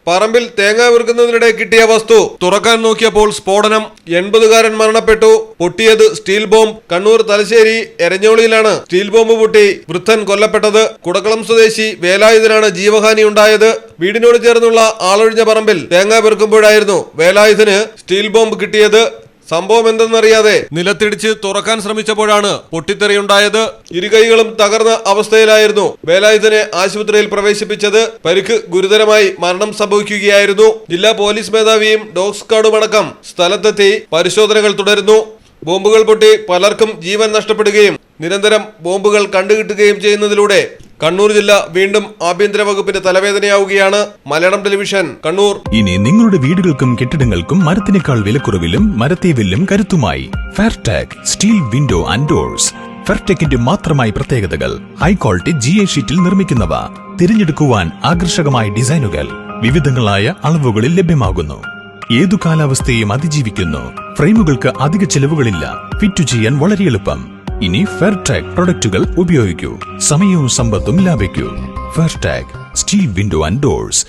പറമ്പിൽ തേങ്ങ വിൽക്കുന്നതിനിടെ കിട്ടിയ വസ്തു തുറക്കാൻ നോക്കിയപ്പോൾ സ്ഫോടനം. 80-കാരൻ മരണപ്പെട്ടു. പൊട്ടിയത് സ്റ്റീൽ ബോംബ്. കണ്ണൂർ തലശ്ശേരി എരഞ്ഞോളിയിലാണ് സ്റ്റീൽ ബോംബ് പൊട്ടി വൃദ്ധൻ കൊല്ലപ്പെട്ടത്. കുടക്കളം സ്വദേശി വേലായുധനാണ് ജീവഹാനി ഉണ്ടായത്. വീടിനോട് ചേർന്നുള്ള ആളൊഴിഞ്ഞ പറമ്പിൽ തേങ്ങ പെറുക്കുമ്പോഴായിരുന്നു വേലായുധന് സ്റ്റീൽ ബോംബ് കിട്ടിയത്. സംഭവം എന്തെന്നറിയാതെ നിലത്തിടിച്ച് തുറക്കാൻ ശ്രമിച്ചപ്പോഴാണ് പൊട്ടിത്തെറിയുണ്ടായത്. ഇരുകൈകളും തകർന്ന അവസ്ഥയിലായിരുന്നു വേലായുധനെ ആശുപത്രിയിൽ പ്രവേശിപ്പിച്ചത്. പരിക്ക് ഗുരുതരമായി മരണം സംഭവിക്കുകയായിരുന്നു. ജില്ലാ പോലീസ് മേധാവിയും ഡോഗ് സ്ക്വാഡുമടക്കം സ്ഥലത്തെത്തി പരിശോധനകൾ തുടരുന്നു. ബോംബുകൾ പൊട്ടി പലർക്കും ജീവൻ നഷ്ടപ്പെടുകയും നിരന്തരം ബോംബുകൾ കണ്ടുകിട്ടുകയും ചെയ്യുന്നതിലൂടെ കണ്ണൂർ ജില്ല വീണ്ടും ആഭ്യന്തര വകുപ്പിന്റെ തലവേദനയാവുകയാണ്. മലയാളം ടെലിവിഷൻ, കണ്ണൂർ. ഇനി നിങ്ങളുടെ വീടുകൾക്കും കെട്ടിടങ്ങൾക്കും മരത്തിനേക്കാൾ വിലക്കുറവിലും മരത്തേവില്ലും കരുത്തുമായി ഫെയർടെക് സ്റ്റീൽ വിൻഡോ ആൻഡ് ഡോർസ്. ഫെയർടെക്കിന്റെ മാത്രമായി പ്രത്യേകതകൾ: ഹൈ ക്വാളിറ്റി GA ഷീറ്റിൽ നിർമ്മിക്കുന്നവ, തിരഞ്ഞെടുക്കുവാൻ ആകർഷകമായ ഡിസൈനുകൾ, വിവിധങ്ങളായ അളവുകളിൽ ലഭ്യമാകുന്നു. ഏതു കാലാവസ്ഥയും അതിജീവിക്കുന്നു. ഫ്രെയിമുകൾക്ക് അധിക ചെലവുകളില്ല. ഫിറ്റ് ചെയ്യാൻ വളരെ എളുപ്പം. ഇനി ഫെയർടെക് പ്രൊഡക്റ്റുകൾ ഉപയോഗിക്കൂ. സമയവും സമ്പത്തും ലാഭിക്കൂ. ഫെയർടെക് സ്റ്റീൽ വിൻഡോ ആൻഡ് ഡോർസ്.